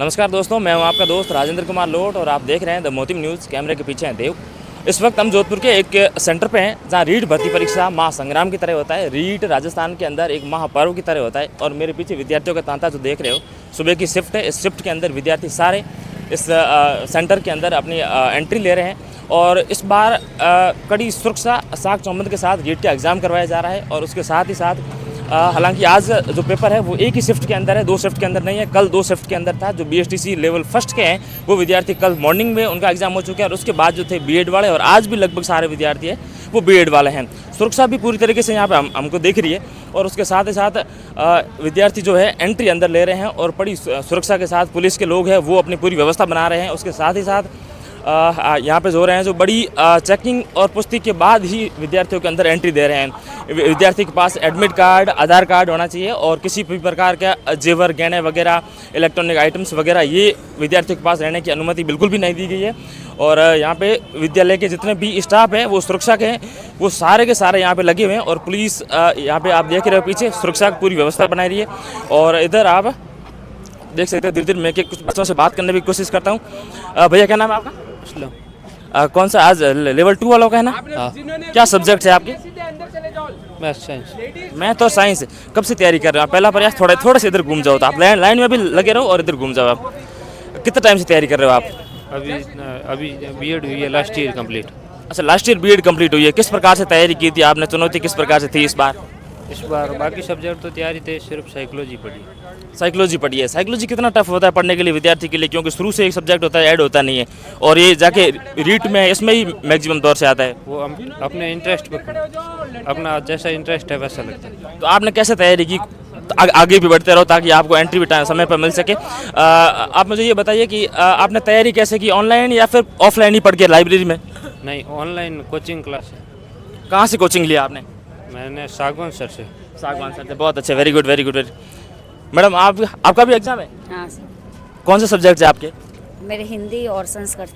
नमस्कार दोस्तों, मैं हूं आपका दोस्त राजेंद्र कुमार लोट और आप देख रहे हैं द मोती न्यूज़। कैमरे के पीछे हैं देव। इस वक्त हम जोधपुर के एक सेंटर पे हैं जहां रीट भर्ती परीक्षा महासंग्राम की तरह होता है। रीट राजस्थान के अंदर एक महापर्व की तरह होता है और मेरे पीछे विद्यार्थियों का तांता जो देख रहे हो, सुबह की शिफ्ट है। इस शिफ्ट के अंदर विद्यार्थी सारे इस सेंटर के अंदर अपनी एंट्री ले रहे हैं और इस बार कड़ी सुरक्षा साख चौबंद के साथ रीट का एग्ज़ाम करवाया जा रहा है। और उसके साथ ही साथ हालांकि आज जो पेपर है वो एक ही शिफ्ट के अंदर है, 2 शिफ्ट के अंदर नहीं है। कल 2 शिफ्ट के अंदर था। जो BSTC लेवल फर्स्ट के हैं वो विद्यार्थी कल मॉर्निंग में उनका एग्जाम हो चुका है और उसके बाद जो थे बीएड वाले, और आज भी लगभग सारे विद्यार्थी हैं वो बीएड वाले हैं। सुरक्षा भी पूरी तरीके से यहाँ पे हमको दिख रही है और उसके साथ ही साथ विद्यार्थी जो है एंट्री अंदर ले रहे हैं और बड़ी सुरक्षा के साथ पुलिस के लोग हैं वो अपनी पूरी व्यवस्था बना रहे हैं। उसके साथ ही साथ यहाँ पे जो रहे हैं जो बड़ी चेकिंग और पुष्टि के बाद ही विद्यार्थियों के अंदर एंट्री दे रहे हैं। विद्यार्थी के पास एडमिट कार्ड, आधार कार्ड होना चाहिए और किसी भी प्रकार का जेवर, गहने वगैरह, इलेक्ट्रॉनिक आइटम्स वगैरह ये विद्यार्थियों के पास रहने की अनुमति बिल्कुल भी नहीं दी गई है। और यहाँ पे विद्यालय के जितने भी स्टाफ हैं वो सुरक्षा के हैं, वो सारे के सारे यहाँ पे लगे हुए हैं और पुलिस यहाँ पे आप देख रहे हो पीछे सुरक्षा की पूरी व्यवस्था बनाई रही है। और इधर आप देख सकते हैं धीरे धीरे मैं कुछ बच्चों से बात करने की कोशिश करता हूँ। भैया क्या नाम है आपका? कौन सा आज लेवल 2 वालों का है ना? क्या सब्जेक्ट है आपके? Math science. मैथ और साइंस। कब से तैयारी कर रहे हो? पहला प्रयास थोड़े से इधर घूम जाओ तो आप लाइन में भी लगे रहो और इधर घूम जाओ। आप कितने टाइम से तैयारी कर रहे हो आप? अभी बीएड हुई है, लास्ट ईयर कंप्लीट। अच्छा, लास्ट ईयर बीएड कंप्लीट हुई है। किस प्रकार से तैयारी की थी आपने? चुनौती किस प्रकार से थी इस बार? इस बार बाकी सब्जेक्ट तो तैयारी थे, सिर्फ साइकोलॉजी पढ़ी। साइकोलॉजी पढ़ी है। साइकोलॉजी कितना टफ होता है पढ़ने के लिए विद्यार्थी के लिए? क्योंकि शुरू से एक सब्जेक्ट होता है, ऐड होता नहीं है और ये जाके रीट में इसमें ही मैक्सिमम तौर से आता है। वो हम अपने इंटरेस्ट पर, अपना जैसा इंटरेस्ट है वैसा लगता है। तो आपने कैसे तैयारी की? आगे भी बढ़ते रहो ताकि आपको एंट्री भी समय पर मिल सके। आप मुझे ये बताइए कि आपने तैयारी कैसे की, ऑनलाइन या फिर ऑफलाइन ही पढ़ के लाइब्रेरी में? नहीं, ऑनलाइन कोचिंग क्लास है। कहाँ से कोचिंग लिया आपने? मैंने सागवान सर से। सागवान सर से। बहुत अच्छे, very good very good. Madam आपका भी एग्जाम है? हाँ, कौन से सब्जेक्ट है आपके? मेरे हिंदी और संस्कृत।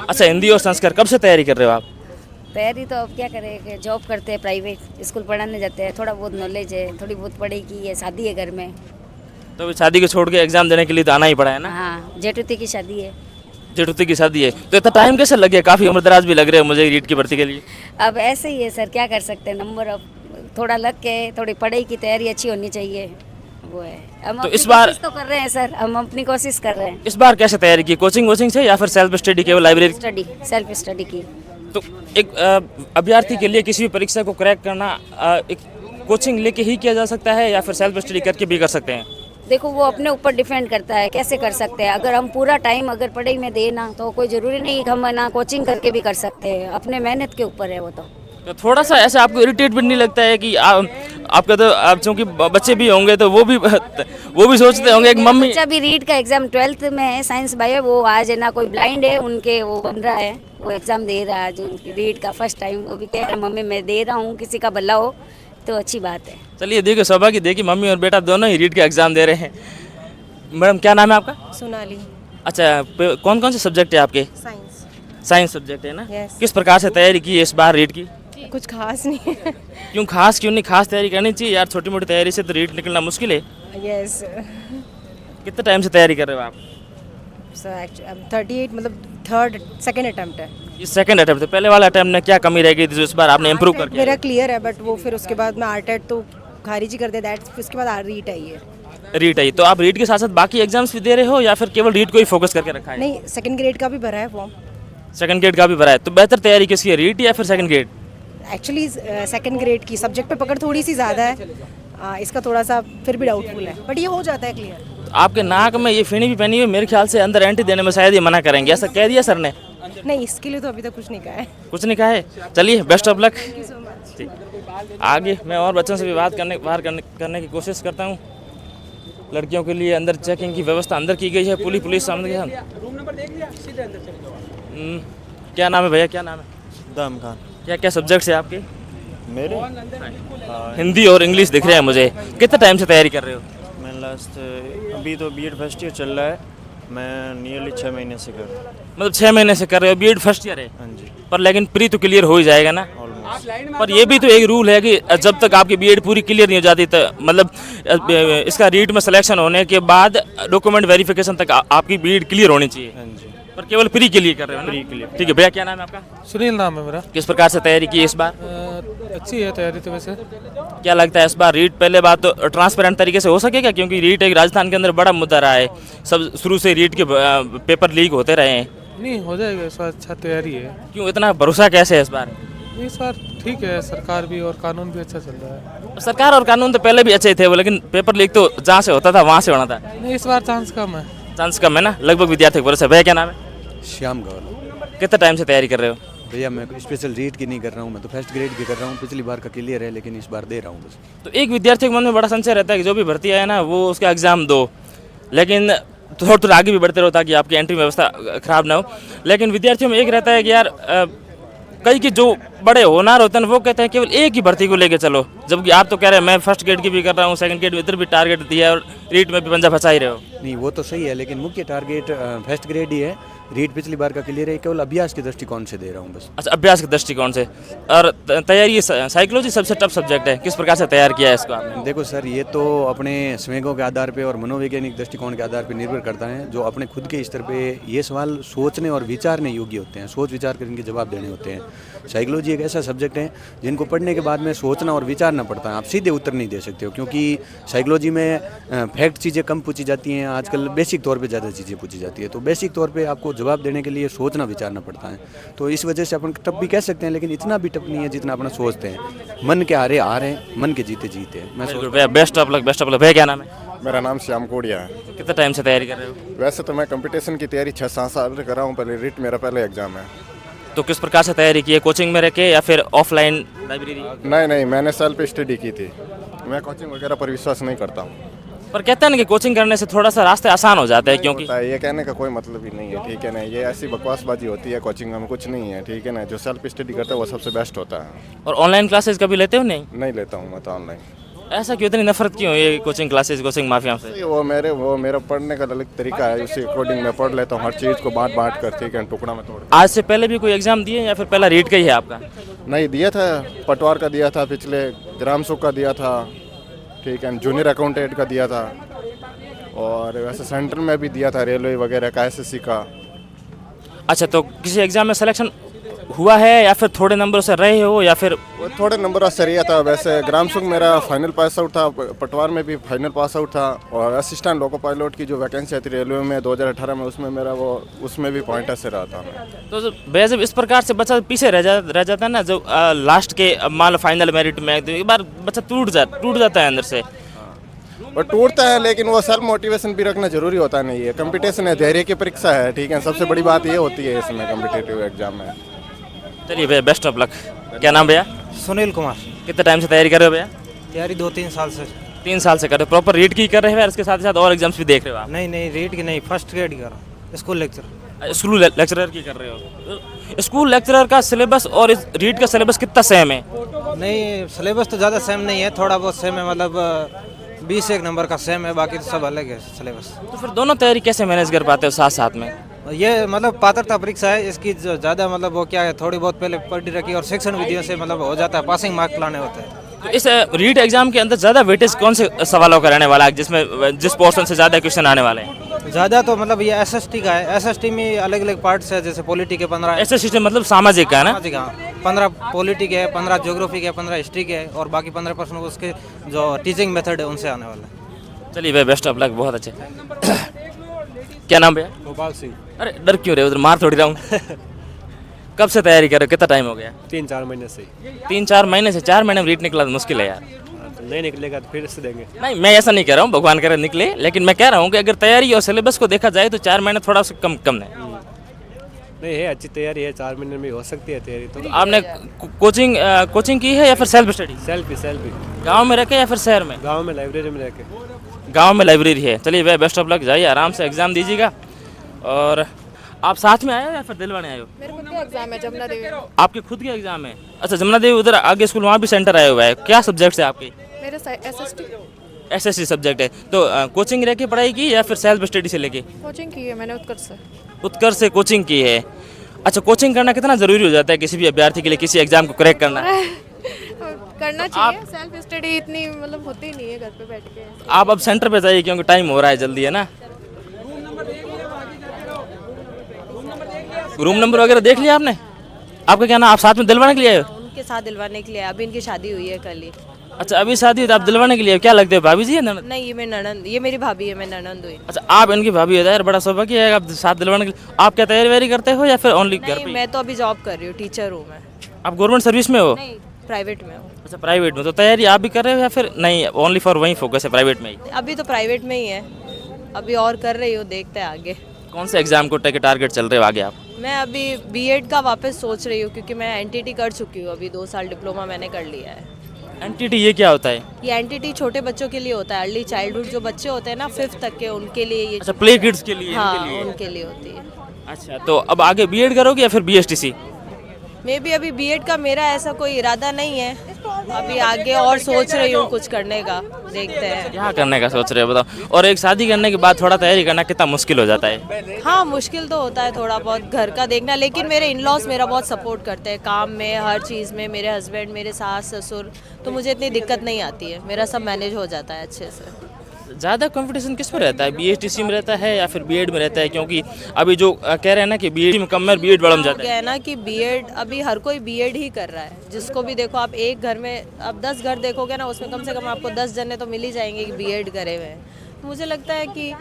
अच्छा, हिंदी और संस्कृत। कब से तैयारी कर रहे हो आप? तैयारी तो अब क्या करें, जॉब करते हैं, प्राइवेट स्कूल पढ़ाने जाते हैं, थोड़ा बहुत नॉलेज है, थोड़ी बहुत पढ़ाई की है, शादी है घर में। तो शादी को छोड़ के एग्जाम देने के लिए तो आना ही पड़ा है ना? हाँ, जेठुती की शादी है। जेठुती की शादी है तो इतना टाइम कैसे लग गया? काफ़ी उम्रदराज भी लग रहे हो मुझे रीट की भर्ती के लिए। अब ऐसे ही है सर, क्या कर सकते हैं, नंबर अब थोड़ा लग के थोड़ी पढ़ाई की तैयारी अच्छी होनी चाहिए, वो है। हम तो अपनी इस बार कोशिश तो कर रहे हैं सर, हम अपनी कोशिश कर रहे हैं। इस बार कैसे तैयारी की? कोचिंग वोचिंग से या फिर सेल्फ स्टडी केवल लाइब्रेरी? स्टडी, सेल्फ स्टडी की। तो एक अभ्यर्थी के लिए किसी भी परीक्षा को क्रैक करना एक कोचिंग लेके ही किया जा सकता है या फिर सेल्फ स्टडी करके भी कर सकते हैं? देखो, वो अपने ऊपर डिपेंड करता है कैसे कर सकते हैं। अगर हम पूरा टाइम अगर पढ़ाई में देना तो कोई ज़रूरी नहीं कि हम ना कोचिंग करके भी कर सकते हैं, अपने मेहनत के ऊपर है वो। तो थोड़ा सा ऐसा आपको इरिटेट भी नहीं लगता है कि आपका तो आप चूँकि बच्चे भी होंगे तो वो भी सोचते होंगे एक मम्मी। बच्चा भी रीट का एग्जाम 12th में है, साइंस बायो, वो आज है ना, कोई ब्लाइंड है उनके, वो बन रहा है, वो एग्जाम दे रहा है जो रीट का फर्स्ट टाइम। वो भी कह रहा है मम्मी मैं दे रहा हूँ, किसी का भला हो तो अच्छी बात है। चलिए देखिए, सौभाग्य देखिए मम्मी और बेटा दोनों ही रीट का एग्जाम दे रहे हैं। मैडम क्या नाम है आपका? सोनाली। अच्छा, कौन कौन से सब्जेक्ट है आपके? साइंस। साइंस सब्जेक्ट है ना? Yes. किस प्रकार से तैयारी की है इस बार रीट की? कुछ खास नहीं है। क्यों नहीं? खास तैयारी करनी चाहिए यार, छोटी मोटी तैयारी से तो रीट निकलना मुश्किल है। यस। कितने टाइम से तैयारी कर रहे हो आप? सो एक्चुअली 38, मतलब सेकंड अटेम्प्ट है। ये सेकंड अटेम्प्ट है। पहले वाला अटेम्प्ट में क्या कमी रह गई थी जो इस बार आपने इम्प्रूव करके? मेरा क्लियर है, बट वो फिर उसके बाद मैं आरटेट तो खारिज ही कर दे, दैट उसके बाद रीट आई है। रीट आई तो आप रीट के साथ साथ बाकी एग्जाम्स भी दे रहे हो या फिर केवल रीट को ही फोकस करके रखा है? नहीं, सेकंड ग्रेड का भी भरा है फॉर्म। सेकंड ग्रेड का भी भरा है तो बेहतर तैयारी किसकी है, रीट या फिर second grade? Actually second grade की सब्जेक्ट पे पकड़ थोड़ी सी ज़्यादा है, इसका थोड़ा सा फिर भी डाउटफुल है, बट ये हो जाता है क्लियर। आपके नाक में ये फेनी भी पहनी हुई, मेरे ख्याल से अंदर एंट्री देने में शायद ये मना करेंगे, ऐसा कह दिया सर ने? नहीं, इसके लिए तो अभी तक कुछ नहीं कहा है। कुछ नहीं कहा है। चलिए बेस्ट ऑफ लक। आगे मैं और बच्चों से भी बात करने की कोशिश करता हूँ। लड़कियों के लिए अंदर चेकिंग की व्यवस्था अंदर की गई है, पुलिस सामने के साथ। क्या नाम है भैया, क्या नाम है? दाम खान। क्या क्या सब्जेक्ट्स है आपके? मेरे हिंदी और इंग्लिश दिख रहे हैं मुझे। कितने टाइम से तैयारी कर रहे हो? मैं अभी तो बीएड फर्स्ट ईयर चल रहा है, मैं नियरली 6 महीने से कर रहा हूँ। मतलब 6 महीने से कर रहे हो, बीएड फर्स्ट ईयर है? हाँ जी। पर लेकिन प्री तो क्लियर हो ही जाएगा ना? ऑलमोस्ट। पर ये भी तो एक रूल है कि जब तक आपकी बीएड पूरी क्लियर नहीं हो जाती तो मतलब इसका रीट में सिलेक्शन होने के बाद डॉक्यूमेंट वेरिफिकेशन तक आपकी बीएड क्लियर होनी चाहिए, हाँ जी, पर केवल प्री के लिए कर रहे हो ना? प्री के लिए। ठीक है भैया, क्या नाम है आपका? सुनील नाम है मेरा। किस प्रकार से तैयारी की इस बार? अच्छी है तैयारी तो वैसे। क्या लगता है इस बार रीट पहले बात तो ट्रांसपेरेंट तरीके से हो सकेगा, क्योंकि रीट एक राजस्थान के अंदर बड़ा मुद्दा रहा है, सब शुरू से रीट के पेपर लीक होते रहे हैं, नहीं हो जाएगा इस बार, अच्छा तैयारी है। क्यों इतना भरोसा कैसे है इस बार? इस बार ठीक है, सरकार भी और कानून भी अच्छा चल रहा है। सरकार और कानून तो पहले भी अच्छे थे वो, लेकिन पेपर लीक तो जहाँ से होता था वहाँ से होना था, नहीं इस बार चांस कम है। चांस कम है ना, लगभग विद्यार्थी को भरोसा। भैया क्या नाम है? श्याम गौर। कितना टाइम से तैयारी कर रहे हो? भैया मैं स्पेशल रीड की नहीं कर रहा हूँ, मैं तो फर्स्ट ग्रेड की कर रहा हूँ। पिछली बार का क्लियर है, लेकिन इस बार दे रहा हूँ बस। तो एक विद्यार्थी के मन में बड़ा संशय रहता है कि जो भी भर्ती आए ना वो उसका एग्ज़ाम दो, लेकिन थोड़ा थोड़ा आगे भी बढ़ते रहो ताकि आपकी एंट्री व्यवस्था खराब ना हो। लेकिन विद्यार्थियों में एक रहता है कि यार कई की जो बड़े होनार होते हैं वो कहते हैं केवल एक ही भर्ती को लेके चलो, जबकि आप तो कह रहे हैं मैं फर्स्ट ग्रेड की भी कर रहा हूँ, सेकंड ग्रेड इधर भी टारगेट दिया है और रीट में भी पंजा फंसा ही रहे हो। नहीं वो तो सही है, लेकिन मुख्य टारगेट फर्स्ट ग्रेड ही है। रीड पिछली बार का क्लियर है, केवल अभ्यास के दृष्टिकोण से दे रहा हूँ बस। अच्छा, अभ्यास के दृष्टिकोण से। और तैयारी, साइकोलॉजी सबसे टफ सब्जेक्ट है, किस प्रकार से तैयार किया है इसको आपने? देखो सर, ये तो अपने संवेगों के आधार पे और मनोवैज्ञानिक दृष्टिकोण के आधार पे निर्भर करता है। जो अपने खुद के स्तर पे ये सवाल सोचने और विचारने योग्य होते हैं, सोच विचार करके जवाब देने होते हैं। साइकोलॉजी एक ऐसा सब्जेक्ट है जिनको पढ़ने के बाद में सोचना और विचारना पड़ता है, आप सीधे उत्तर नहीं दे सकते हो, क्योंकि साइकोलॉजी में फैक्ट चीज़ें कम पूछी जाती हैं, आजकल बेसिक तौर पे ज़्यादा चीज़ें पूछी जाती है। तो बेसिक तौर पे आपको जवाब देने के लिए सोचना विचारना पड़ता है, तो इस वजह से अपन टफ भी कह सकते हैं, लेकिन इतना भी टफ नहीं है जितना अपना सोचते हैं। मन के हारे हार हैं, मन के जीते जीते हैं। मैं सोचता भैया best of luck, best of luck. भैया क्या नाम है? मेरा नाम श्याम कोडिया है। कितना टाइम से तैयारी कर रहे हो? वैसे तो मैं कंपटीशन की तैयारी 6-7 साल से कर रहा हूँ। पहले रीट मेरा पहले एग्जाम है। तो किस प्रकार से तैयारी की है, कोचिंग में रह के या फिर ऑफलाइन लाइब्रेरी? नहीं, मैंने सेल्फ स्टडी की थी। मैं कोचिंग वगैरह पर विश्वास नहीं करता हूँ। पर कहते हैं ना कि कोचिंग करने से थोड़ा सा रास्ते आसान हो जाते हैं, क्योंकि होता है, ये कहने का कोई मतलब ही नहीं है, ठीक है ना। ये ऐसी बकवासबाजी होती है, कोचिंग में कुछ नहीं है, ठीक है ना। जो सेल्फ स्टडी करता है वो सबसे बेस्ट होता है। और ऑनलाइन क्लासेस कभी लेते हो? नहीं लेता हूँ मैं तो ऑनलाइन। ऐसा क्यों, इतनी नफरत क्यों ये कोचिंग क्लासेस, कोचिंग माफिया से? वो मेरा पढ़ने का अलग तरीका है, उसी अकॉर्डिंग मैं पढ़ लेता हूँ। हर चीज़ को बांट कर, ठीक है, टुकड़ा में तोड़। आज से पहले भी कोई एग्जाम दिए या फिर पहला रीट का ही है आपका? नहीं, दिया था, पटवार का दिया था, पिछले ग्राम सुख का दिया था, ठीक है, जूनियर अकाउंटेंट का दिया था, और वैसे सेंट्रल में भी दिया था, रेलवे वगैरह का, एसएससी का। अच्छा, तो किसी एग्जाम में सिलेक्शन हुआ है या फिर थोड़े नंबरों से रहे हो या फिर? वो थोड़े नंबरों से रिया था। वैसे ग्राम सुख मेरा फाइनल पास आउट था, पटवार में भी फाइनल पास आउट था, और असिस्टेंट लोको पायलट की जो वैकेंसी आई थी रेलवे में 2018 में, उसमें मेरा उसमें भी पॉइंट से रहा था मैं। तो भैया जब इस प्रकार से बच्चा पीछे रह जाता है ना, जो लास्ट के मान लो फाइनल मेरिट में एक बार बच्चा टूट जाता है अंदर से। और टूटता है, लेकिन वो सेल्फ मोटिवेशन भी रखना जरूरी होता है। नहीं, ये कंपटीशन है, धैर्य की परीक्षा है, ठीक है। सबसे बड़ी बात ये होती है इसमें कॉम्पिटिटिव एग्जाम में। चलिए भैया बेस्ट ऑफ लक। क्या नाम भैया? सुनील कुमार। कितने टाइम से तैयारी कर रहे हो भैया? तैयारी 2-3 साल से। 3 साल से कर रहे हो? प्रॉपर रीट की कर रहे हो या इसके साथ साथ और एग्जाम्स भी देख रहे हो आप? नहीं रीड की नहीं, फर्स्ट ग्रेड की कर रहा हूँ, स्कूल लेक्चर। स्कूल लेक्चरर की कर रहे हो? स्कूल लेक्चरर का सिलेबस और इस रीट का सिलेबस कितना सेम है? नहीं सिलेबस तो ज़्यादा सेम नहीं है, थोड़ा बहुत सेम है, मतलब 20 नंबर का सेम है, बाकी तो सब अलग है सिलेबस। तो फिर दोनों तैयारी कैसे मैनेज कर पाते हो साथ साथ में? ये मतलब पात्रता परीक्षा है, इसकी जो ज़्यादा मतलब वो क्या है, थोड़ी बहुत पहले पढ़ी रखी और शिक्षण विधियों से मतलब हो जाता है, पासिंग मार्क लाने होते हैं। तो इस रीट एग्जाम के अंदर ज़्यादा वेटेज कौन से सवालों का रहने वाला है, जिस पोर्शन से ज़्यादा क्वेश्चन आने वाले हैं? ज़्यादा तो मतलब ये एसएसटी का है। एसएसटी में अलग अलग पार्ट्स है, जैसे पॉलिटी के 15, ऐसे सिस्टम मतलब सामाजिक का है ना? सामाजिक, हाँ, 15 पॉलिटी के है, 15 ज्योग्राफी के है, 15 हिस्ट्री के है, और बाकी 15% उसके जो टीचिंग मेथड है उनसे आने वाला है। चलिए भाई बेस्ट ऑफ लक, बहुत अच्छे। क्या नाम भैया? गोपाल सिंह। अरे डर क्यों रहे, उधर मार थोड़ी रहा हूँ। कब से तैयारी कर रहे हो, कितना टाइम हो गया? 3-4 महीने से। 3-4 महीने से? 4 महीने में रीट निकला तो मुश्किल है यार। तो नहीं निकलेगा तो फिर से देंगे। नहीं मैं ऐसा नहीं कह रहा हूँ, भगवान करे निकले, लेकिन मैं कह रहा हूँ कि अगर तैयारी और सिलेबस को देखा जाए तो 4 महीने थोड़ा सा कम है। नहीं है, अच्छी तैयारी है, 4 महीने में हो सकती है तैयारी। तो आपने कोचिंग की है या फिर सेल्फ स्टडी? सेल्फी गाँव में रह के या फिर शहर में? गाँव में लाइब्रेरी में रह के। गाँव में लाइब्रेरी है। चलिए भाई बेस्ट ऑफ लक, जाइए आराम से एग्जाम दीजिएगा। और आप साथ में आए हो या फिर दिलवाने आए हो? मेरे खुद का एग्जाम है, जमुना देवी। आपके खुद के एग्जाम है? अच्छा, जमुना देवी उधर आगे स्कूल, वहाँ भी सेंटर आया हुआ है। क्या सब्जेक्ट है आपके? मेरे एसएसटी एसएससी सब्जेक्ट है। तो कोचिंग रह के पढ़ाई की या फिर सेल्फ स्टडी से लेके? कोचिंग की है मैंने उत्कर्ष से। उत्कर्ष से कोचिंग की है? अच्छा, कोचिंग करना कितना ज़रूरी हो जाता है किसी भी अभ्यर्थी के लिए, किसी एग्जाम को क्रैक करना? करना चाहिए। सेल्फ स्टडी इतनी मतलब होती नहीं है घर पे बैठ के। आप अब सेंटर पे जाइए क्योंकि टाइम हो रहा है जल्दी, है ना। रूम नंबर वगैरह देख लिया आपने? आपका क्या नाम, आप साथ में दिलवाने के लिए आए हो? उनके साथ दिलवाने के लिए, अभी इनकी शादी हुई है कल ही। अच्छा, अभी शादी है तो आप दिलवाने के लिए, क्या लगते हो भाभी जी है ननद? नहीं, ये मेरी ननद, ये मेरी भाभी है, मैं ननद हुई। अच्छा, आप इनकी भाभी हो यार, बड़ा सौभाग्य है आप साथ दिलवाने के लिए। आप क्या तैयारी वैयारी करते हो या फिर ओनली घर नहीं, पे? मैं तो अभी जॉब कर रही हूँ, टीचर हूँ मैं। आप गवर्नमेंट सर्विस में हो? नहीं, प्राइवेट में हूँ। अच्छा, प्राइवेट में। तो तैयारी आप भी कर रहे हो या फिर नहीं, ओनली फॉर वहीं फोकस है प्राइवेट में ही? अभी तो प्राइवेट में ही है, अभी और कर रही हूँ, देखते हैं आगे। कौन से एग्जाम को टेक टारगेट चल रहे हो आगे आप? मैं अभी बीएड का वापस सोच रही हूँ, क्योंकि मैं एनटीटी कर चुकी हूँ, अभी 2 साल डिप्लोमा मैंने कर लिया है। एनटीटी ये क्या होता है? ये एनटीटी छोटे बच्चों के लिए होता है, अर्ली चाइल्डहुड जो बच्चे होते हैं ना 5th तक के, उनके लिए ये। अच्छा, प्ले किड्स के लिए? हाँ, इनके लिए। उनके लिए होती है। अच्छा, तो अब आगे बीएड करोगे या फिर बीएसटीसी? मे भी अभी बीएड का मेरा ऐसा कोई इरादा नहीं है, अभी आगे और सोच रही हूँ कुछ करने का, देखते हैं। क्या करने का सोच रहे हो बताओ? और एक शादी करने के बाद थोड़ा तैयारी करना कितना मुश्किल हो जाता है? हाँ, मुश्किल तो होता है थोड़ा बहुत घर का देखना, लेकिन मेरे इन-लॉज मेरा बहुत सपोर्ट करते हैं काम में, हर चीज़ में। मेरे हस्बैंड, मेरे सास ससुर, तो मुझे इतनी दिक्कत नहीं आती है, मेरा सब मैनेज हो जाता है अच्छे से। ज़्यादा कंपटीशन किस में रहता है, बीएसटीसी में रहता है या फिर बीएड में रहता है? क्योंकि अभी जो कह रहे हैं ना कि बीएड में कम है, बीएड बड़ा जाता क्या है ना कि बीएड अभी हर कोई बीएड ही कर रहा है, जिसको भी देखो आप, एक घर में आप 10 घर देखोगे ना, उसमें कम से कम आपको 10 जने तो मिल ही जाएंगे कि बीएड करे हुए हैं। तो मुझे लगता है कि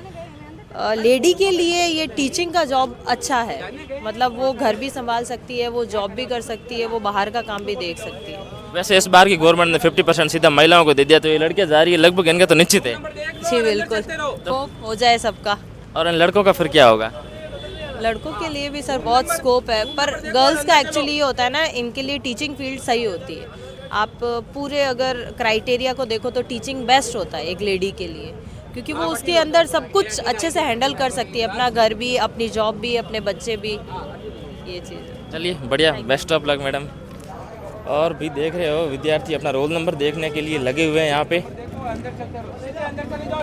लेडी के लिए ये टीचिंग का जॉब अच्छा है, मतलब वो घर भी संभाल सकती है, वो जॉब भी कर सकती है, वो बाहर का काम भी देख सकती है। वैसे इस बार की गवर्नमेंट ने 50% सीधा महिलाओं को दे दिया, तो ये लड़कियां जा रही है लगभग, इनका तो निश्चित है। जी बिल्कुल, हो जाए सबका। और इन लड़कों का फिर क्या होगा? लड़कों के लिए भी सर बहुत स्कोप है, पर गर्ल्स का एक्चुअली ये होता है ना, इनके लिए टीचिंग फील्ड सही होती है। आप पूरे अगर क्राइटेरिया को देखो तो टीचिंग बेस्ट होता है एक लेडी के लिए, क्योंकि वो उसके अंदर सब कुछ अच्छे से हैंडल कर सकती है, अपना घर भी, अपनी जॉब भी, अपने बच्चे भी, ये चीज़। चलिए बढ़िया, बेस्ट ऑफ लक मैडम। और भी देख रहे हो विद्यार्थी अपना रोल नंबर देखने के लिए लगे हुए हैं यहाँ पे,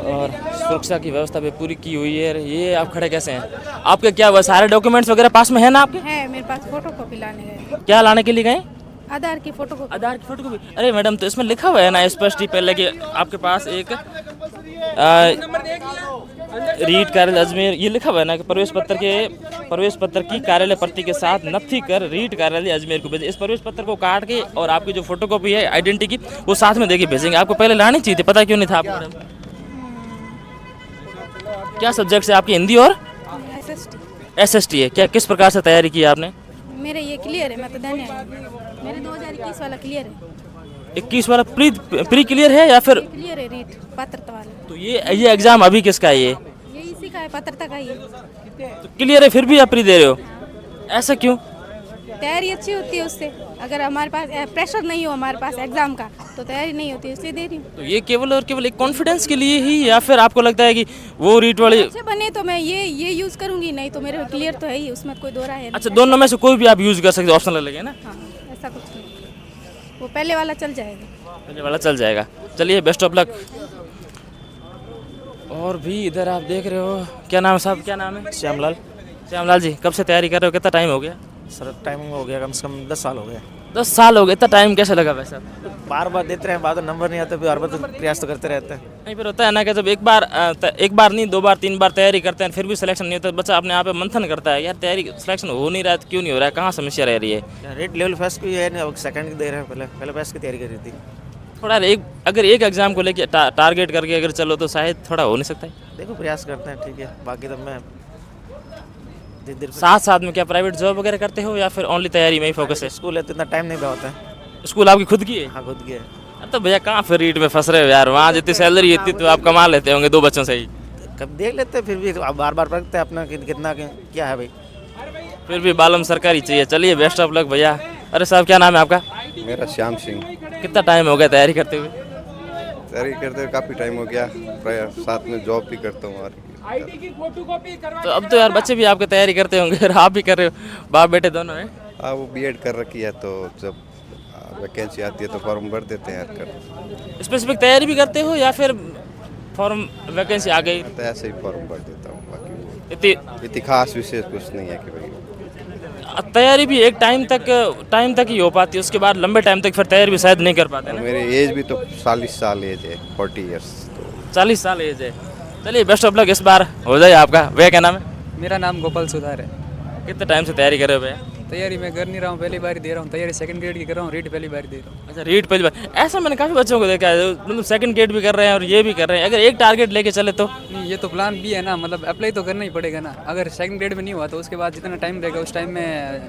और सुरक्षा की व्यवस्था भी पूरी की हुई है। ये आप खड़े कैसे हैं? आपके क्या वो सारे डॉक्यूमेंट्स वगैरह पास में है ना आपके? है, मेरे पास फोटो कॉपी लाने गए। क्या लाने के लिए गए? आधार की फोटो कॉपी। आधार की फोटो कॉपी? अरे मैडम, तो इसमें लिखा हुआ है ना स्पष्ट ही पहले कि आपके पास एक रीट कार्यालय अजमेर, ये लिखा हुआ है ना कि प्रवेश पत्र की कार्यालय प्रति के साथ नथी कर रीट कार्यालय अजमेर को भेजें। इस प्रवेश पत्र को काट के और आपकी जो फोटोकॉपी है आइडेंटिटी की, वो साथ में देके भेजेंगे। आपको पहले लानी चाहिए थी, पता क्यों नहीं था आपको मैडम? क्या सब्जेक्ट है आपकी? हिंदी और एसएसटी है क्या? किस प्रकार से तैयारी की आपने? मेरे ये क्लियर है, मैं तो देने आई हूं। मेरे 2021 वाला क्लियर है। 21 वाला प्री क्लियर है या फिर क्लियर है रीट पात्रता वाला? तो ये एग्जाम अभी किसका है? ये इसी का है, पात्रता का ही है। तो क्लियर है फिर भी आप प्री दे रहे हो, ऐसा क्यों? तैयारी अच्छी होती है उससे, अगर हमारे पास प्रेशर नहीं हो हमारे पास एग्जाम का, तो तैयारी नहीं होती, इसलिए दे रही हूँ। तो ये केवल और केवल एक कॉन्फिडेंस के लिए ही, या फिर आपको लगता है कि वो रीट वाली अच्छे बने तो मैं ये यूज करूंगी, नहीं तो मेरे क्लियर तो है ही, उसमें कोई दो राय है। अच्छा, दोनों में से कोई भी आप यूज कर सकते, ऑप्शनल लगे ना? हाँ, ऐसा कुछ नहीं, वो पहले वाला चल जाएगा। पहले वाला चल जाएगा। चलिए बेस्ट ऑफ लक। और भी इधर आप देख रहे हो, क्या नाम है साहब, क्या नाम है? श्यामलाल। श्यामलाल जी, कब से तैयारी कर रहे हो, कितना टाइम हो गया? सर टाइम हो गया कम से कम 10 साल हो गए। 10 साल हो गए, इतना टाइम कैसे लगा वैसे? बार बार देते रहे, बाद में नंबर नहीं आता, फिर हर बार तो प्रयास तो करते रहते हैं। नहीं, फिर होता है ना कि जब एक बार नहीं 2 बार 3 बार तैयारी करते हैं, फिर भी सिलेक्शन नहीं होता, बच्चा अपने आप पे मंथन करता है, यार तैयारी सिलेक्शन हो नहीं रहा है, क्यों नहीं हो रहा है, कहाँ समस्या रह रही है? रेट लेवल फर्स्ट की है ना, सेकंड दे रहे हैं, पहले फर्स्ट की तैयारी कर रही थी। थोड़ा अगर एक एग्जाम को लेके टारगेट करके अगर चलो तो शायद थोड़ा हो नहीं सकता है। देखो प्रयास करते हैं, ठीक है, बाकी तो मैं साथ में क्या प्राइवेट जॉब वगैरह करते हो या फिर ओनली तैयारी में ही फोकस है? स्कूल है तो इतना टाइम नहीं होता है। स्कूल आपकी खुद की है? हाँ, खुद की है। तो भैया कहाँ फिर रीट में फंस रहे हो यार, वहाँ जितनी सैलरी इतनी तो आप कमा लेते होंगे 2 बच्चों से ही। कब देख लेते हैं, फिर भी बार बार पढ़ते हैं अपना कितना क्या है भाई, फिर भी बालम सरकारी चाहिए। चलिए बेस्ट ऑफ लक भैया। अरे साहब, क्या नाम है आपका? मेरा श्याम सिंह। कितना टाइम हो गया तैयारी करते हुए? तैयारी करते हुए काफ़ी टाइम हो गया, साथ में जॉब भी करता हूँ। तो अब तो यार बच्चे भी आपकी तैयारी करते होंगे और आप भी कर रहे हो, बाप बेटे दोनों हैं? हाँ, वो बीएड कर रखी है, तो जब वैकेंसी आती है तो फॉर्म भर देते हैं यार। कर स्पेसिफिक तैयारी भी करते हो या फिर फॉर्म वैकेंसी आ गई तो ऐसे ही फॉर्म भर देता हूँ, बाकी इतनी खास विशेष कुछ नहीं है कि भाई। तैयारी भी एक टाइम तक ही हो पाती है, उसके बाद लंबे टाइम तक फिर तैयारी भी शायद नहीं कर पाते ना। मेरी एज भी तो 40 साल एज है, 40 ईयर्स। तो 40 साल एज है। चलिए बेस्ट ऑफ लक, इस बार हो जाए आपका। भैया क्या नाम है? मेरा नाम गोपाल सुधार है। कितने टाइम से तैयारी कर रहे हो भैया? तैयारी मैं कर नहीं रहा हूँ, पहली बार दे रहा हूँ तैयारी, सेकंड ग्रेड की कर रहा हूँ, रीड पहली बार दे रहा हूँ। अच्छा, रीड पहली बार। ऐसा मैंने काफ़ी बच्चों को देखा है, मतलब सेकंड ग्रेड भी कर रहे हैं और ये भी कर रहे हैं। अगर एक टारगेट लेके चले तो नहीं, ये तो प्लान भी है ना, मतलब अप्लाई तो करना ही पड़ेगा ना। अगर सेकंड ग्रेड में नहीं हुआ तो उसके बाद जितना टाइम रहेगा उस टाइम में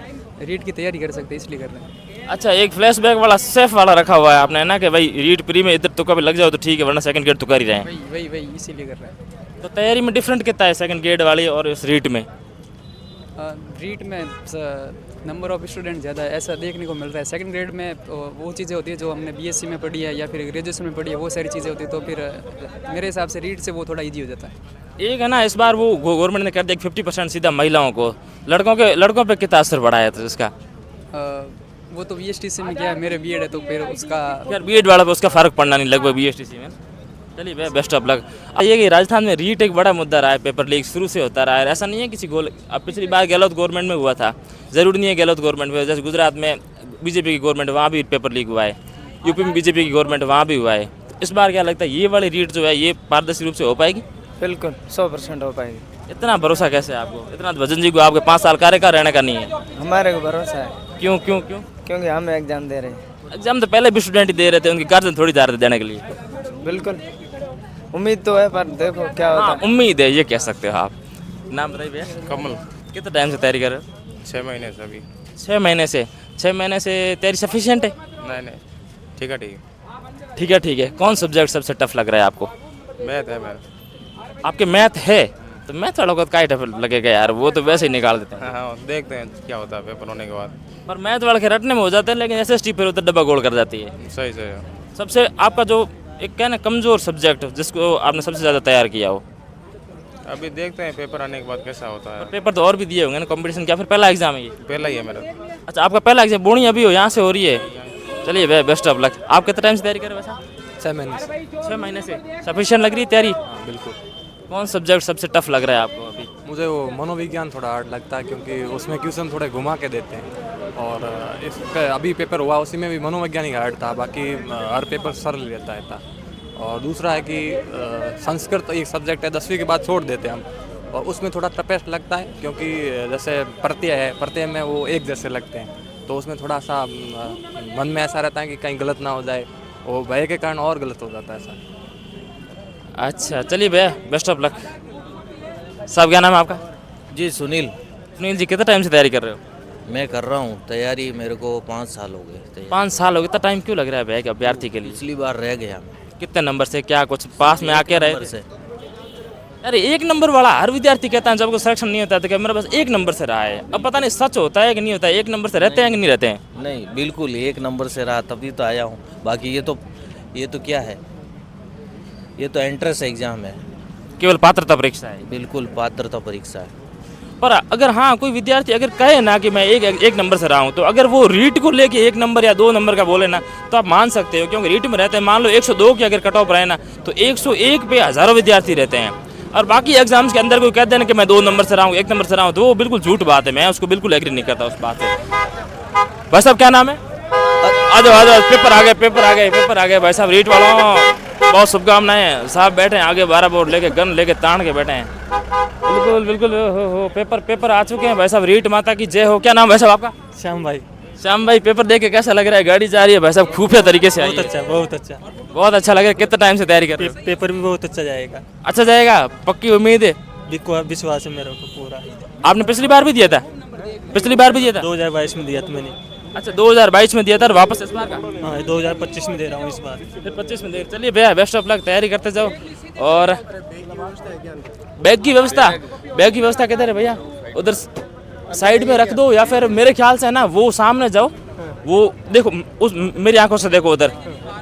रीड की तैयारी कर सकते हैं, इसलिए कर रहे हैं। अच्छा, एक फ्लैशबैक वाला सेफ वाला रखा हुआ है आपने ना, कि भाई रीड प्री में इधर तो कभी लग जाओ तो ठीक है, वरना सेकंड ग्रेड तो कर ही रहे हैं। वही इसीलिए कर रहे हैं। तो तैयारी में डिफरेंट कितना है सेकंड ग्रेड वाली और इस रीड में? रीड में नंबर ऑफ स्टूडेंट ज़्यादा है, ऐसा देखने को मिल रहा है। सेकंड ग्रेड में वो चीज़ें होती है जो हमने बीएससी में पढ़ी है या फिर ग्रेजुएशन में पढ़ी है, वो सारी चीज़ें होती है, तो फिर मेरे हिसाब से रीड से वो थोड़ा इजी हो जाता है। एक है ना, इस बार वो गवर्नमेंट ने कर दिया 50% सीधा महिलाओं को, लड़कों पे कितना असर पड़ा है तो इसका? वो तो बीएसटीसी में क्या है, मेरे बीएड है तो फिर उसका यार बीएड वाला पे उसका फ़र्क पड़ना नहीं लगभग बीएसटीसी में। चलिए भैया बेस्ट ऑफ लक। ये कि राजस्थान में रीट एक बड़ा मुद्दा रहा है, पेपर लीक शुरू से होता रहा है, ऐसा नहीं है किसी गोल। अब पिछली बार गहलोत गवर्नमेंट में हुआ था, ज़रूरी नहीं है गहलोत गवर्नमेंट में, जैसे गुजरात में बीजेपी की गवर्नमेंट, वहाँ भी पेपर लीक हुआ है, यूपी में बीजेपी की गवर्नमेंट, वहाँ भी हुआ है। इस बार क्या लगता है, ये वाली रीट जो है ये पारदर्शी रूप से हो पाएगी? बिल्कुल 100% हो पाएगी। इतना भरोसा कैसे है आपको? इतना भजन जी को आपके 5 साल कार्यकाल रहने का नहीं है? हमारे को भरोसा है। क्यों? क्योंकि हम एग्जाम दे रहे हैं। एग्जाम तो पहले भी स्टूडेंट ही दे रहे थे, उनके गार्जियन थोड़ी जा रहे थे देने के लिए। बिल्कुल उम्मीद तो है, पर देखो क्या होता है। उम्मीद है, ये कह सकते हो आप। नाम बताइए भैया। कमल। कितना टाइम से तैयारी कर रहे हो? 6 महीने से अभी। 6 महीने से? 6 महीने से तैयारी सफिशिएंट है? नहीं ठीक है। ठीक है। कौन सब्जेक्ट सबसे टफ लग रहा है आपको? मैथ है मेरा। आपके मैथ है? तो मैथ वालों को क्या टफ लगेगा यार, वो तो वैसे ही निकाल देते हैं। हाँ, देखते हैं क्या होता है पेपर होने के बाद। पर मैथ वाले के रटने में हो जाते हैं, लेकिन एसएसटी फिर उधर डब्बा गोल कर जाती है। सही सबसे आपका जो एक क्या ना कमज़ोर सब्जेक्ट जिसको आपने सबसे ज़्यादा तैयार किया हो? अभी देखते हैं पेपर आने के बाद कैसा होता है। पेपर तो और भी दिए होंगे ना, कंपटीशन क्या फिर पहला एग्जाम है ये? पहला ही है मेरा। अच्छा, आपका पहला एग्जाम बोर्डिंग अभी हो यहाँ से हो रही है? चलिए भैया बेस्ट ऑफ लक। आप कितना टाइम से तैयारी कर रहे हो वैसा? 6 महीने से। 6 महीने से सफिशिएंट लग रही है तैयारी? बिल्कुल। कौन सब्जेक्ट सबसे टफ लग रहा है आपको अभी? मुझे वो मनोविज्ञान थोड़ा हार्ड लगता है, क्योंकि उसमें क्वेश्चन थोड़े घुमा के देते हैं, और इसका अभी पेपर हुआ उसी में भी मनोवैज्ञानिक हार्ड था, बाकी हर पेपर सरल रहता है। और दूसरा है कि संस्कृत एक सब्जेक्ट है, 10वीं के बाद छोड़ देते हैं हम, और उसमें थोड़ा टफेस्ट लगता है, क्योंकि जैसे प्रत्यय में वो एक जैसे लगते हैं, तो उसमें थोड़ा सा मन में ऐसा रहता है कि कहीं गलत ना हो जाए, वो भय के कारण और गलत हो जाता है ऐसा। अच्छा, चलिए भैया बेस्ट ऑफ लक। साहब क्या नाम है आपका? जी सुनील जी, कितना टाइम से तैयारी कर रहे हो? मैं कर रहा हूँ तैयारी, मेरे को 5 साल हो गए। 5 साल हो गए? इतना टाइम क्यों लग रहा है भैया अभ्यर्थी के लिए? पिछली बार रह गया। कितने नंबर से? क्या कुछ पास में आके रहे से? अरे 1 नंबर वाला हर विद्यार्थी कहता है जब को सिलेक्शन नहीं होता तो क्या मेरे पास 1 नंबर से रहा है। अब पता नहीं सच होता है कि नहीं होता है, 1 नंबर से रहते हैं कि नहीं रहते हैं? नहीं, बिल्कुल 1 नंबर से रहा, तभी तो आया हूँ। बाकी ये तो क्या है, ये तो एंट्रेंस एग्जाम है, केवल पात्रता परीक्षा है। बिल्कुल पात्रता परीक्षा है। पर अगर हाँ कोई विद्यार्थी अगर कहे ना कि मैं एक नंबर से रहा हूँ, तो अगर वो रीट को लेके 1 नंबर या 2 नंबर का बोले ना, तो आप मान सकते हो, क्योंकि रीट में रहते हैं, मान लो 102 की अगर कट ऑफ रहे ना, तो 101 पे हज़ारों विद्यार्थी रहते हैं। और बाकी एग्जाम्स के अंदर कोई कहते हैं कि मैं 2 नंबर से रहा हूँ, 1 नंबर से रहा हूँ, तो वो बिल्कुल झूठ बात है। मैं उसको बिल्कुल एग्री नहीं करता उस बात से। भाई साहब क्या नाम है? आ जाओ, पेपर आ गए भाई साहब। रीट वालों बहुत शुभकामनाएं। साहब बैठे हैं आगे, 12 बोर्ड लेके, गन लेके तान के बैठे हैं। बिल्कुल हो पेपर आ चुके हैं भाई साहब। रीट माता की जय हो। क्या नाम भाई साहब आपका? श्याम भाई, पेपर देख के कैसा लग रहा है? गाड़ी जा रही है भाई साहब, खुफिया तरीके से आई है। बहुत अच्छा लग रहा है। कितना टाइम से तैयारी कर रहे हो? पेपर भी बहुत अच्छा जाएगा। अच्छा जाएगा, पक्की उम्मीद है? विश्वास है मेरे को पूरा। आपने पिछली बार भी दिया था? 2022 में दिया था मैंने। अच्छा, 2022 में दिया था और वापस इस बार का? हाँ, 2025 में दे रहा हूँ इस बार। फिर 25 में दे। चलिए भैया बेस्ट ऑफ लक, तैयारी करते जाओ। और बैग की व्यवस्था किधर है भैया? उधर साइड में रख दो, या फिर मेरे ख्याल से है ना वो सामने जाओ, वो देखो उस मेरी आंखों से देखो, उधर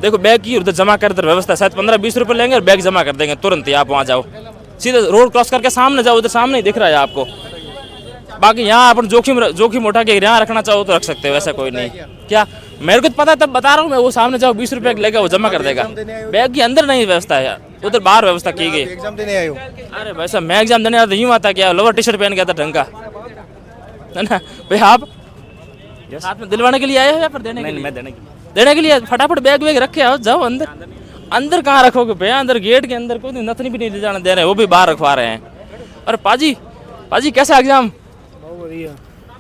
देखो बैग की उधर जमा कर, इधर व्यवस्था शायद 15-20 रुपये लेंगे और बैग जमा कर देंगे तुरंत ही। आप वहाँ जाओ, सीधे रोड क्रॉस करके सामने जाओ, उधर सामने ही दिख रहा है आपको। बाकी यहाँ अपन जोखिम उठा के यहाँ रखना चाहो तो रख सकते हो, वैसा कोई नहीं। क्या मेरे को तो पता है, तब बता रहा हूँ मैं। वो सामने जाओ, 20 रुपये लेगा, वो जमा कर देगा। बैग के अंदर नहीं व्यवस्था है, उधर बाहर व्यवस्था की गई। एग्जाम देने आए हो? अरे भाई साहब, मैं एग्जाम देने आता यूँ आता क्या, लोअर टी शर्ट पहन के आता ढंग का। है ना भैया? आप साथ में दिलवाने के लिए आए हो या फिर देने के लिए? मैं देने के लिए। देने के लिए फटाफट बैग वैग रखे आओ, जाओ अंदर। अंदर कहाँ रखोगे भैया? अंदर गेट के अंदर कोई नथनी भी नहीं ले जाने दे रहे, वो भी बाहर रखवा रहे हैं। और पाजी पाजी कैसा एग्जाम?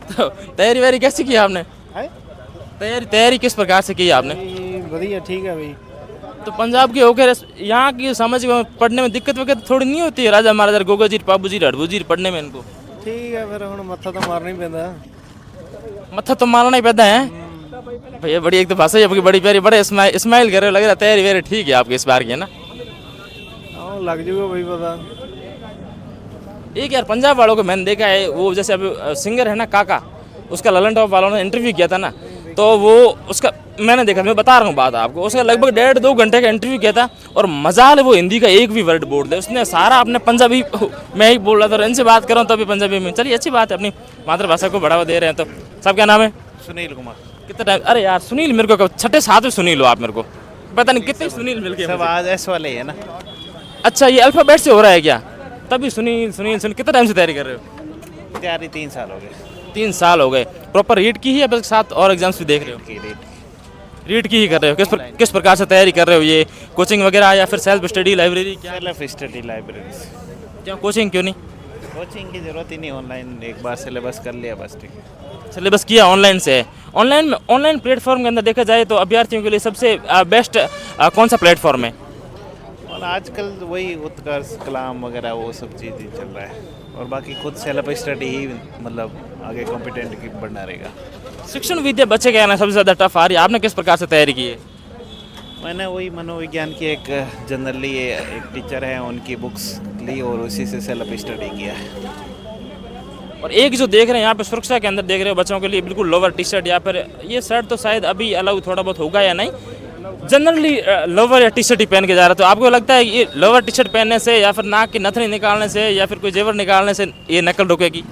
तो तैयारी वैयारी कैसी की आपने? तैयारी किस प्रकार से की आपने? बढ़िया, ठीक है भाई। तो पंजाब के होकर यहाँ की समझ पढ़ने में दिक्कत वगैरह थोड़ी नहीं होती है? राजा महाराजा गोगा जी पाबू जी हड़बू जी पढ़ने में इनको ठीक है, फिर हम मत्था तो मारना ही पैदा। मत्था तो मारना ही पैदा है भैया। बड़ी एक तो भाषा आपकी बड़ी प्यारी, बड़े स्माइल कर रहे हो, लग रहा है तैयारी वेरी ठीक है आपकी इस बार की, है ना? हाँ, लग जाएगा भाई पता। एक यार पंजाब वालों को मैंने देखा है, वो जैसे अभी सिंगर है ना काका, उसका ललन टॉप वालों ने इंटरव्यू किया था ना, तो वो उसका मैंने देखा, मैं बता रहा हूँ बात आपको, उसका लगभग 1.5-2 घंटे का इंटरव्यू किया था और मजाल वो हिंदी का एक भी वर्ड बोल दे, उसने सारा अपने पंजाबी मैं ही बोल रहा था और इनसे बात कर रहा हूँ तभी पंजाबी में। चलिए अच्छी बात है, अपनी मातृभाषा को बढ़ावा दे रहे हैं। तो सब क्या नाम है? सुनील कुमार। कितना टाइम? अरे यार सुनील मेरे को छठे साथ में सुनील हो आप, मेरे को पता नहीं कितने सुनील मिल गए सब आज एस वाले है ना। अच्छा ये अल्फाबेट से हो रहा है क्या? तभी सुनील सुनील सुनील। कितना टाइम से तैयारी कर रहे हो? तैयारी 3 साल हो गए। 3 साल हो गए। प्रॉपर रीड की ही या बस साथ और एग्जाम्स भी देख रहे हो? रीड की ही कर रहे हो। किस प्रकार से तैयारी कर रहे हो? ये कोचिंग वगैरह या फिर सेल्फ स्टडी लाइब्रेरी? क्या सेल्फ स्टडी लाइब्रेरी। क्यों कोचिंग क्यों नहीं? कोचिंग की जरूरत ही नहीं, ऑनलाइन एक बार सिलेबस कर लिया बस ठीक है। सिलेबस किया ऑनलाइन से है। ऑनलाइन प्लेटफॉर्म के अंदर देखा जाए तो अभ्यर्थियों के लिए सबसे बेस्ट कौन सा प्लेटफॉर्म है? और आजकल वही उत्कर्ष कलाम वगैरह वो सब चीज़ ही चल रहा है, और बाकी खुद सेल्फ स्टडी ही मतलब आगे कॉम्पिटेंट की बढ़ना रहेगा। शिक्षण विद्या बच्चे क्या है ना सबसे ज़्यादा टफ आ रही है, आपने किस प्रकार से तैयारी की है? मैंने वही मनोविज्ञान की एक जनरली एक टीचर है उनकी बुक्स ली और उसी से सेल्फ स्टडी किया। और एक जो देख रहे हैं यहाँ पे सुरक्षा के अंदर देख रहे हो बच्चों के लिए बिल्कुल लोअर टी शर्ट या फिर ये शर्ट तो शायद अभी अलाउ थोड़ा बहुत होगा या नहीं, जनरली लोअर या टी शर्ट ही पहन के जा रहा है। तो आपको लगता है ये लोअर टी शर्ट पहनने से या फिर नाक की नथनी निकालने से या फिर कोई जेवर निकालने से ये नकल रुकेगी?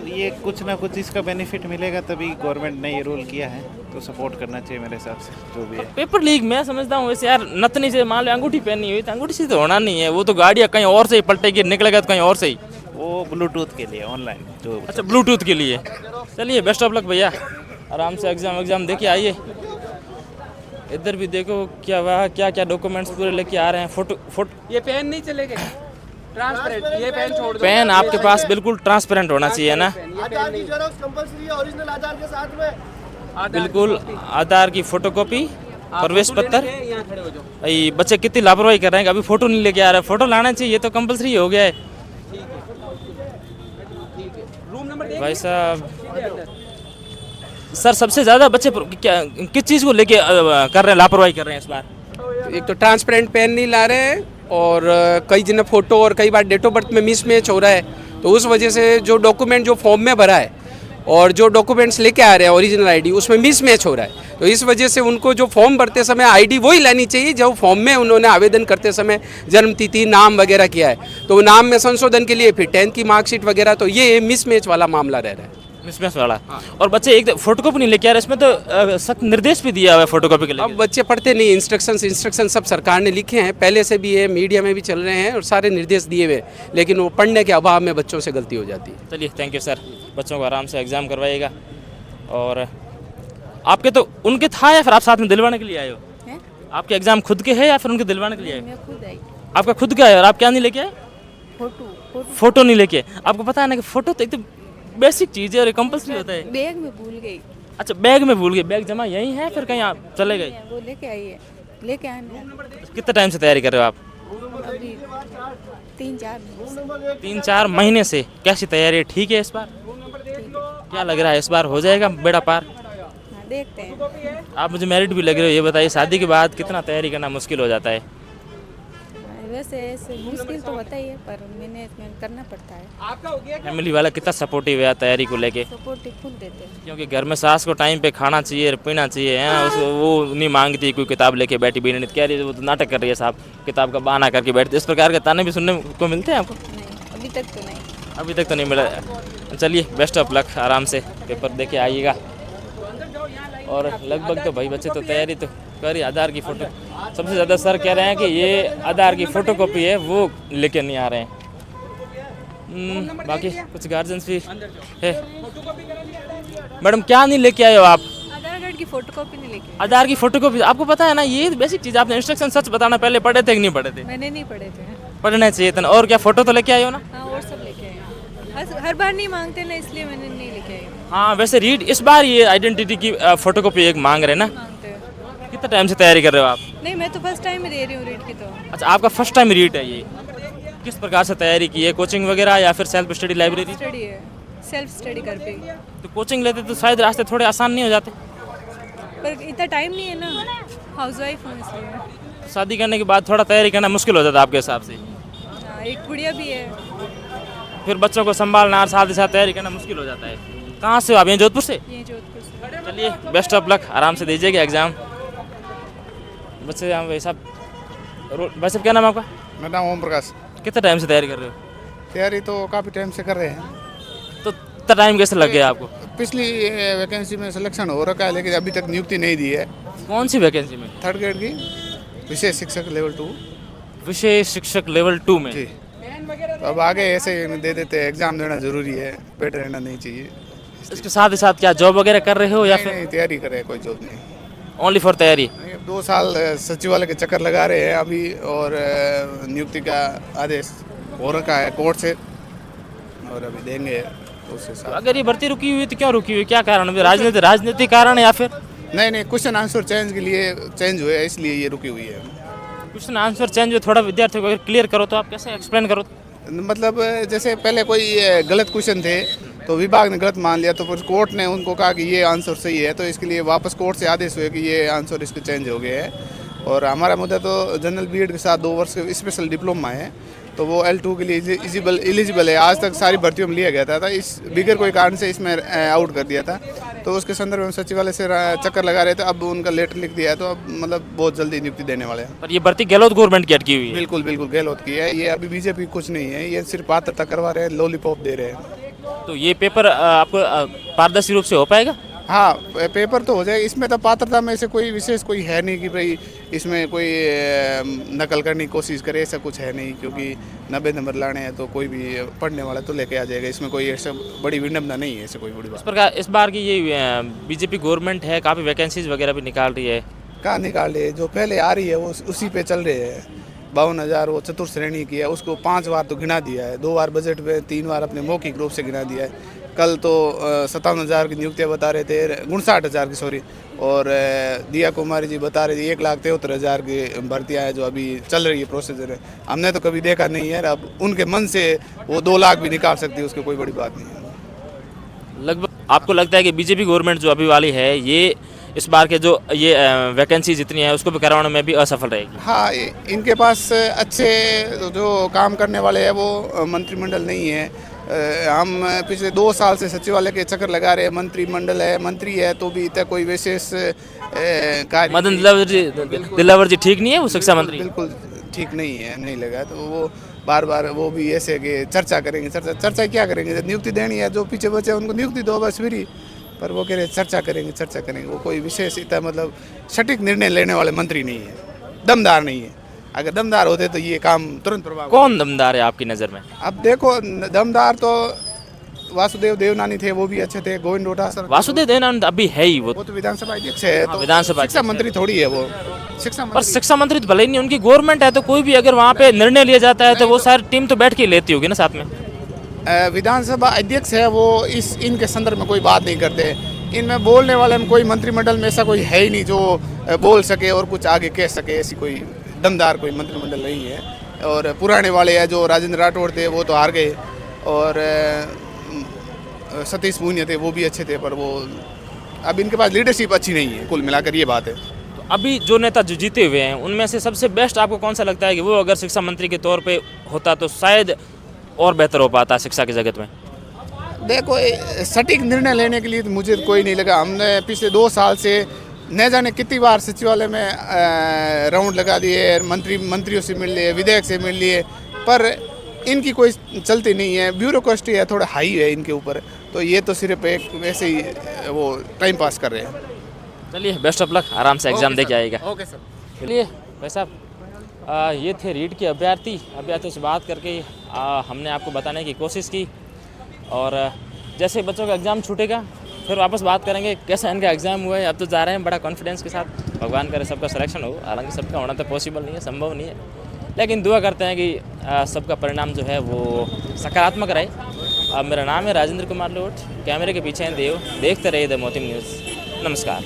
ये कुछ ना कुछ इसका बेनिफिट मिलेगा, तभी गवर्नमेंट ने ये रूल किया है, तो सपोर्ट करना चाहिए मेरे हिसाब से जो भी है। पेपर लीक मैं समझता हूँ वैसे यार, नथनी से मान लो अंगूठी पहनी हुई तो अंगूठी से तो होना नहीं है, वो तो गाड़ियाँ कहीं और से ही पलटेगी, निकलेगा तो कहीं और से ही। वो ब्लूटूथ के लिए ऑनलाइन जो। अच्छा ब्लूटूथ के लिए। चलिए बेस्ट ऑफ लक भैया, आराम से एग्जाम देखिए आइए। इधर भी देखो क्या वह क्या डॉक्यूमेंट्स पूरे लेके आ रहे हैं। फोटो ये पेन नहीं चलेगा, ट्रांसपेरेंट, ये पेन छोड़ दो। पेन आपके पास बिल्कुल ट्रांसपेरेंट होना चाहिए ना, बिल्कुल आधार की फोटोकॉपी, प्रवेश पत्र। भाई बच्चे कितनी लापरवाही कर रहे हैं, अभी फोटो नहीं लेके आ रहे, फोटो लाना चाहिए, ये तो कंपलसरी हो गया है भाई साहब। सर सबसे ज़्यादा बच्चे क्या किस चीज़ को लेके कर रहे हैं, लापरवाही कर रहे हैं इस बार? एक तो ट्रांसपेरेंट पेन नहीं ला रहे हैं और कई जगह फोटो और कई बार डेट ऑफ बर्थ में मिसमैच हो रहा है, तो उस वजह से जो डॉक्यूमेंट जो फॉर्म में भरा है और जो डॉक्यूमेंट्स लेके आ रहे हैं ओरिजिनल आईडी उसमें मिसमैच हो रहा है। तो इस वजह से उनको जो फॉर्म भरते समय आईडी वही लानी चाहिए जो फॉर्म में उन्होंने आवेदन करते समय जन्म तिथि नाम वगैरह किया है, तो नाम में संशोधन के लिए फिर 10th की मार्कशीट वगैरह, तो ये मिसमैच वाला मामला रह रहा है। मिसमैच वाला। और बच्चे एक फोटोकॉपी नहीं लेके आ रहे, इसमें तो सख्त निर्देश भी दिया हुआ है फोटोकॉपी के लिए। अब बच्चे पढ़ते नहीं, इंस्ट्रक्शन सब सरकार ने लिखे हैं, पहले से भी है, मीडिया में भी चल रहे हैं और सारे निर्देश दिए हुए, लेकिन वो पढ़ने के अभाव में बच्चों से गलती हो जाती है। चलिए थैंक यू सर, बच्चों को आराम से एग्जाम करवाइएगा। और आपके तो उनके था या फिर आप साथ में दिलवाने के लिए आए हो? आपके एग्जाम खुद के है या फिर उनके दिलवाने के लिए आए? खुद आई। आपका खुद का है और आप क्या नहीं लेके आए? फोटो नहीं लेके। आपको पता है ना कि फोटो तो एकदम बेसिक चीज़ है और कंपल्सरी होता है। बैग में भूल गई। अच्छा बैग में भूल गई, बैग जमा यहीं है फिर कहीं आप चले गए? वो लेके आई है, लेके आने। कितने टाइम से तैयारी कर रहे हो आप? अभी 3-4 महीने से। कैसी तैयारी है, ठीक है इस बार? क्या लग रहा है इस बार हो जाएगा बेड़ा पार? देखते हैं। आप मुझे मैरिड भी लग रहे हो, ये बताइए शादी के बाद कितना तैयारी करना मुश्किल हो जाता है? वैसे ऐसे मुश्किल तो होता ही है पर मैनेजमेंट करना पड़ता है। फैमिली वाला कितना सपोर्टिव है तैयारी को लेके? सपोर्टिव फुल देते हैं, क्योंकि घर में सास को टाइम पे खाना चाहिए पीना चाहिए है, वो नहीं मांगती कोई किताब लेके बैठी भी नहीं, कह रही है वो तो नाटक कर रही है साहब, किताब का बहाना करके बैठते। इस प्रकार के ताने भी सुनने को मिलते हैं आपको? नहीं अभी तक तो नहीं। अभी तक तो नहीं मिला। चलिए बेस्ट ऑफ लक, आराम से पेपर दे के आइएगा। और लगभग तो भाई बच्चे तो तैयारी तो कर ही। आधार की फ़ोटो सबसे ज़्यादा सर कह रहे हैं कि ये आधार की फ़ोटोकॉपी है वो लेके नहीं आ रहे हैं। बाकी कुछ गार्जियंस भी है। मैडम क्या नहीं लेके आए हो आप? आधार कार्ड की फोटोकॉपी नहीं लेके आधार की फोटोकॉपी। आपको पता है ना ये बेसिक चीज़, आपने इंस्ट्रक्शन सच बताना, पहले पढ़े थे कि नहीं पढ़े थे? मैंने नहीं पढ़े थे। पढ़ना चाहिए था। और क्या फोटो तो लेके आए हो ना? हाँ, और सब लेके आए। हर बार नहीं मांगते ना, इसलिए मैंने नहीं लेके आई। हाँ वैसे रीड इस बार ये आइडेंटिटी की फोटोकॉपी एक मांग रहे हैं ना? मांगते हैं। कितना टाइम से तैयारी कर रहे हो आप? नहीं, मैं तो फर्स्ट टाइम ही दे रही हूँ रीड की तो। अच्छा, आपका फर्स्ट टाइम रीड है ये। किस प्रकार से तैयारी की है? कोचिंग वगैरह या फिर सेल्फ स्टडी लाइब्रेरी? स्टडी है, सेल्फ स्टडी कर पे। तो कोचिंग लेते तो शायद रास्ते थोड़े आसान नहीं हो जाते? पर इतना टाइम नहीं है ना, हाउसवाइफ हूँ इसलिए। शादी करने के बाद थोड़ा तैयारी करना मुश्किल हो जाता है आपके हिसाब से? हाँ, एक गुड़िया भी है। फिर बच्चों को संभालना और साथ ही साथ तैयारी करना मुश्किल हो जाता है। कहाँ से हो आप? ये जोधपुर से? ये जोधपुर से। चलिए बेस्ट ऑफ लक, आराम से दीजिएगा एग्ज़ाम। बच्चे भाई साहब, भाई साहब क्या नाम है आपका? मेरा नाम ओम प्रकाश। कितना टाइम से तैयारी कर रहे हो? तैयारी तो काफ़ी टाइम से कर रहे हैं। तो इतना टाइम कैसे लग गया आपको? पिछली वैकेंसी में सिलेक्शन हो रखा है, लेकिन अभी तक नियुक्ति नहीं दी है। कौन सी वैकेंसी में? 3rd ग्रेड की विशेष शिक्षक लेवल 2। विशेष शिक्षक लेवल 2 में? जी। तो अब आगे ऐसे दे देते हैं, एग्जाम देना जरूरी है, पेट रहना नहीं चाहिए। इसके साथ ही साथ क्या जॉब वगैरह कर रहे हो या फिर? नहीं, तैयारी कर रहे हैं, कोई जॉब नहीं। ओनली फॉर तैयारी? 2 साल सचिवालय के चक्कर लगा रहे हैं अभी, और नियुक्ति का आदेश हो रखा है कोर्ट से, और अभी देंगे उसके साथ। अगर ये भर्ती रुकी हुई तो क्यों रुकी हुई, क्या कारण? राजनीतिक कारण या फिर? नहीं, क्वेश्चन आंसर चेंज के लिए चेंज हुए, इसलिए ये रुकी हुई है। क्वेश्चन आंसर चेंज हुए, थोड़ा विद्यार्थियों को अगर क्लियर करो तो आप कैसे एक्सप्लेन करो? मतलब जैसे पहले कोई गलत क्वेश्चन थे तो विभाग ने गलत मान लिया, तो फिर कोर्ट ने उनको कहा कि ये आंसर सही है, तो इसके लिए वापस कोर्ट से आदेश हुए कि ये आंसर इसके चेंज हो गए हैं। और हमारा मुद्दा तो जनरल बीएड के साथ 2 वर्ष के स्पेशल डिप्लोमा है, तो वो L2 के लिए एलिजिबल है। आज तक सारी भर्तियों में लिया गया था, इस बिगर कोई कारण से इसमें आउट कर दिया था, तो उसके संदर्भ में सचिवालय से चक्कर लगा रहे थे। अब उनका लेटर लिख दिया है, तो अब मतलब बहुत जल्दी नियुक्ति देने वाले हैं। पर ये भर्ती गहलोत गवर्नमेंट की अटकी हुई है? बिल्कुल गहलोत की है ये। अभी बीजेपी कुछ नहीं है, ये सिर्फ पात्रता करवा रहे हैं, लॉलीपॉप दे रहे हैं। तो ये पेपर आपको पारदर्शी रूप से हो पाएगा? हाँ, पेपर तो हो जाएगा। इसमें तो पात्रता में से कोई विशेष कोई है नहीं कि भाई इसमें कोई नकल करने की कोशिश करे, ऐसा कुछ है नहीं, क्योंकि 90 नंबर लाने हैं तो कोई भी पढ़ने वाला तो लेके आ जाएगा। इसमें कोई ऐसा बड़ी विडम्बना नहीं है, ऐसे कोई बड़ी बात। इस प्रकार इस बार की ये बीजेपी गवर्नमेंट है, काफ़ी वैकेंसीज वगैरह भी निकाल रही है। कहाँ निकाल रही है? जो पहले आ रही है वो उसी पे चल रहे हैं। 52,000 वो चतुर्थ श्रेणी की है, उसको 5 बार तो गिना दिया है, 2 बार बजट में, 3 बार अपने मौखिक रूप से गिना दिया है। कल तो 57,000 की नियुक्तियाँ बता रहे थे, 59,000 की सॉरी, और दिया कुमारी जी बता रहे थे 1,73,000 की भर्तियाँ हैं जो अभी चल रही है, प्रोसीजर है। हमने तो कभी देखा नहीं है। अब उनके मन से वो 2 लाख भी निकाल सकती है, उसकी कोई बड़ी बात नहीं है। लगभग आपको लगता है कि बीजेपी गवर्नमेंट जो अभी वाली है ये इस बार के जो ये वैकेंसी जितनी है उसको भी करवाने में भी असफल रहेगी? हाँ, इनके पास अच्छे जो काम करने वाले हैं वो मंत्रिमंडल नहीं है। हम पिछले 2 साल से सचिवालय के चक्कर लगा रहे हैं। मंत्रिमंडल है, मंत्री है, तो भी इतना कोई विशेष कार्य। मदन दिलावर जी ठीक नहीं है वो शिक्षा मंत्री? बिल्कुल ठीक नहीं है, नहीं लगा। तो वो बार वो भी ऐसे कि चर्चा करेंगे। चर्चा क्या करेंगे? जब नियुक्ति देनी है, जो पीछे बचे उनको नियुक्ति दो बस फ्री। पर वो कह रहे चर्चा करेंगे। वो कोई विशेष इतना मतलब सटीक निर्णय लेने वाले मंत्री नहीं है, दमदार नहीं है। अगर दमदार होते तो ये काम तुरंत प्रभाव। कौन दमदार है आपकी नज़र में? अब देखो, दमदार तो वासुदेव देवनानी थे, वो भी अच्छे थे। गोविंद डोटासर, वासुदेव देवनानी अभी है ही, वो तो विधानसभा अध्यक्ष है। हाँ, तो विधानसभा शिक्षा मंत्री थोड़ी है वो। पर शिक्षा मंत्री तो भले ही नहीं, उनकी गवर्नमेंट है, तो कोई भी अगर वहाँ पे निर्णय लिया जाता है तो वो सारी टीम तो बैठ के लेती होगी ना साथ में। विधानसभा अध्यक्ष है वो, इनके संदर्भ में कोई बात नहीं करते। इनमें बोलने वाले में कोई मंत्रिमंडल में ऐसा कोई है ही नहीं जो बोल सके और कुछ आगे कह सके। ऐसी कोई दमदार कोई मंत्रिमंडल नहीं है। और पुराने वाले हैं जो राजेंद्र राठौड़ थे वो तो हार गए, और सतीश पूनिया थे, वो भी अच्छे थे, पर वो अब इनके पास लीडरशिप अच्छी नहीं है। कुल मिलाकर ये बात है। तो अभी जो नेता जो जीते हुए हैं उनमें से सबसे बेस्ट आपको कौन सा लगता है कि वो अगर शिक्षा मंत्री के तौर पे होता तो शायद और बेहतर हो पाता शिक्षा की जगत में? देखो, सटीक निर्णय लेने के लिए तो मुझे कोई नहीं लगा। हमने पिछले 2 साल से न जाने कितनी बार सचिवालय में राउंड लगा दिए, मंत्रियों से मिल लिए, विधायक से मिल लिए, पर इनकी कोई चलती नहीं है। ब्यूरोक्रेसी है, थोड़ा हाई है इनके ऊपर। तो ये तो सिर्फ एक वैसे ही वो टाइम पास कर रहे हैं। चलिए बेस्ट ऑफ लक, आराम से एग्जाम दे के आएगा। Okay sir. चलिए भाई साहब, ये थे रीट के अभ्यर्थियों से बात करके हमने आपको बताने की कोशिश की। और जैसे बच्चों का एग्ज़ाम छूटेगा फिर वापस बात करेंगे कैसा इनका एग्ज़ाम हुआ है। अब तो जा रहे हैं बड़ा कॉन्फिडेंस के साथ, भगवान करे सबका सिलेक्शन हो। हालांकि सबका होना तो पॉसिबल नहीं है, संभव नहीं है, लेकिन दुआ करते हैं कि सबका परिणाम जो है वो सकारात्मक रहे। मेरा नाम है राजेंद्र कुमार लोट, कैमरे के पीछे हैं देव। देखते रहिए द मोती न्यूज़। नमस्कार।